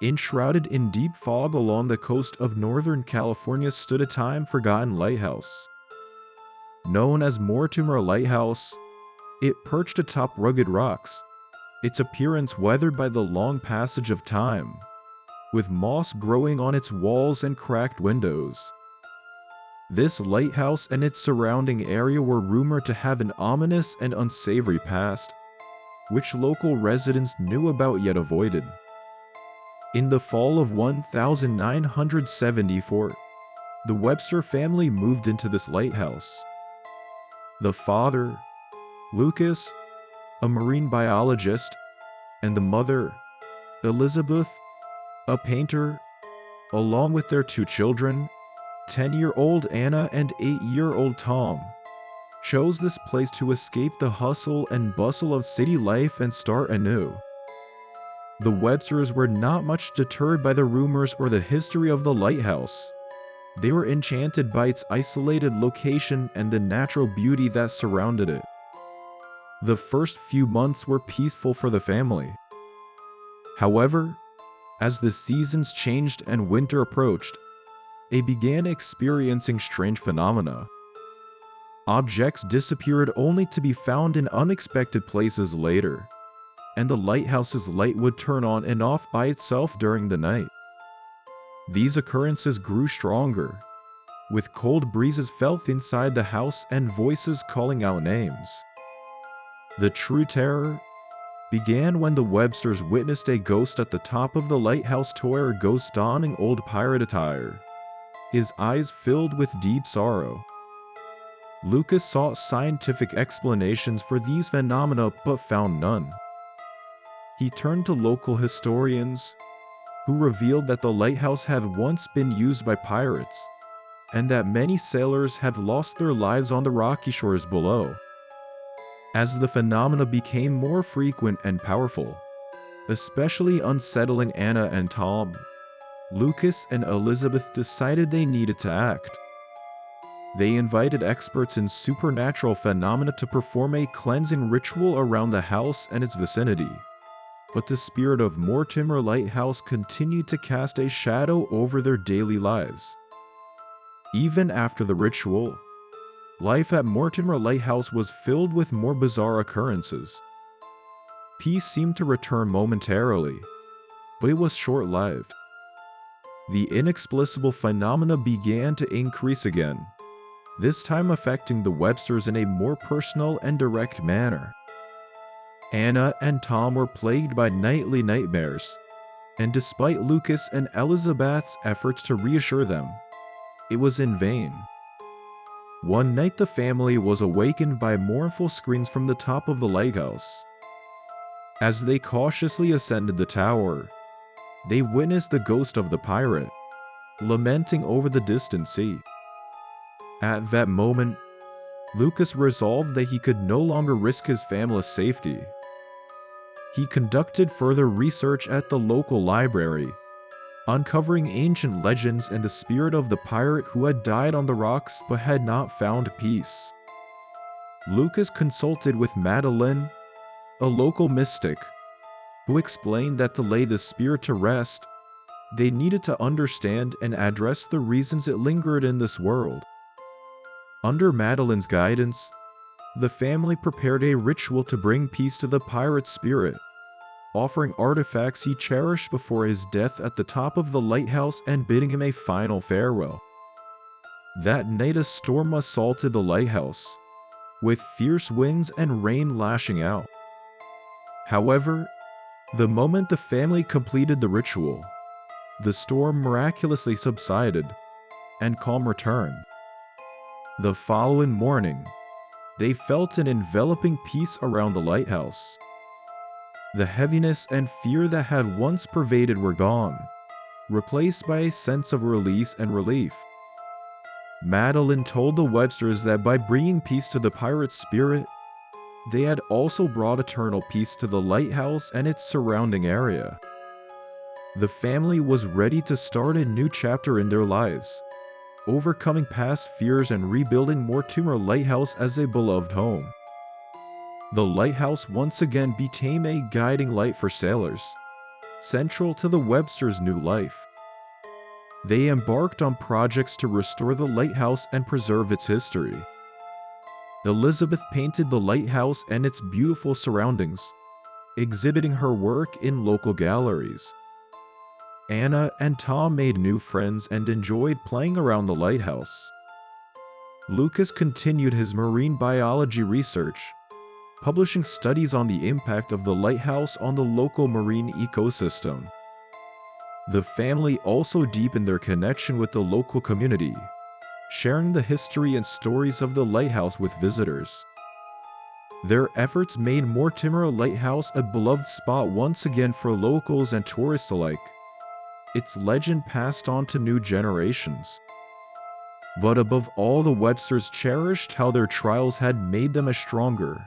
Enshrouded in deep fog along the coast of Northern California stood a time-forgotten lighthouse. Known as Mortimer Lighthouse, it perched atop rugged rocks, its appearance weathered by the long passage of time, with moss growing on its walls and cracked windows. This lighthouse and its surrounding area were rumored to have an ominous and unsavory past, which local residents knew about yet avoided. In the fall of 1974, the Webster family moved into this lighthouse. The father, Lucas, a marine biologist, and the mother, Elizabeth, a painter, along with their two children, 10-year-old Anna and 8-year-old Tom, chose this place to escape the hustle and bustle of city life and start anew. The Websters were not much deterred by the rumors or the history of the lighthouse. They were enchanted by its isolated location and the natural beauty that surrounded it. The first few months were peaceful for the family. However, as the seasons changed and winter approached, they began experiencing strange phenomena. Objects disappeared only to be found in unexpected places later, and the lighthouse's light would turn on and off by itself during the night. These occurrences grew stronger, with cold breezes felt inside the house and voices calling out names. The true terror began when the Websters witnessed a ghost at the top of the lighthouse tower, a ghost donning old pirate attire, his eyes filled with deep sorrow. Lucas sought scientific explanations for these phenomena but found none. He turned to local historians, who revealed that the lighthouse had once been used by pirates, and that many sailors had lost their lives on the rocky shores below. As the phenomena became more frequent and powerful, especially unsettling Anna and Tom, Lucas and Elizabeth decided they needed to act. They invited experts in supernatural phenomena to perform a cleansing ritual around the house and its vicinity. But the spirit of Mortimer Lighthouse continued to cast a shadow over their daily lives. Even after the ritual, life at Mortimer Lighthouse was filled with more bizarre occurrences. Peace seemed to return momentarily, but it was short-lived. The inexplicable phenomena began to increase again, this time affecting the Websters in a more personal and direct manner. Anna and Tom were plagued by nightly nightmares, and despite Lucas and Elizabeth's efforts to reassure them, it was in vain. One night the family was awakened by mournful screams from the top of the lighthouse. As they cautiously ascended the tower, they witnessed the ghost of the pirate, lamenting over the distant sea. At that moment, Lucas resolved that he could no longer risk his family's safety. He conducted further research at the local library, uncovering ancient legends and the spirit of the pirate who had died on the rocks but had not found peace. Lucas consulted with Madeline, a local mystic, who explained that to lay the spirit to rest, they needed to understand and address the reasons it lingered in this world. Under Madeline's guidance, the family prepared a ritual to bring peace to the pirate's spirit, offering artifacts he cherished before his death at the top of the lighthouse and bidding him a final farewell. That night a storm assaulted the lighthouse, with fierce winds and rain lashing out. However, the moment the family completed the ritual, the storm miraculously subsided, and calm returned. The following morning, they felt an enveloping peace around the lighthouse. The heaviness and fear that had once pervaded were gone, replaced by a sense of release and relief. Madeline told the Websters that by bringing peace to the pirate's spirit, they had also brought eternal peace to the lighthouse and its surrounding area. The family was ready to start a new chapter in their lives, overcoming past fears and rebuilding Mortimer Lighthouse as a beloved home. The lighthouse once again became a guiding light for sailors, central to the Webster's new life. They embarked on projects to restore the lighthouse and preserve its history. Elizabeth painted the lighthouse and its beautiful surroundings, exhibiting her work in local galleries. Anna and Tom made new friends and enjoyed playing around the lighthouse. Lucas continued his marine biology research, publishing studies on the impact of the lighthouse on the local marine ecosystem. The family also deepened their connection with the local community, sharing the history and stories of the lighthouse with visitors. Their efforts made Mortimer Lighthouse a beloved spot once again for locals and tourists alike, its legend passed on to new generations. But above all, the Websters cherished how their trials had made them a stronger,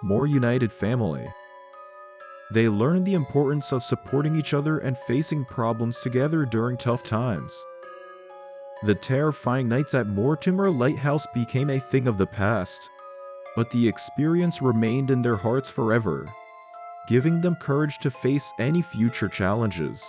more united family. They learned the importance of supporting each other and facing problems together during tough times. The terrifying nights at Mortimer Lighthouse became a thing of the past, but the experience remained in their hearts forever, giving them courage to face any future challenges.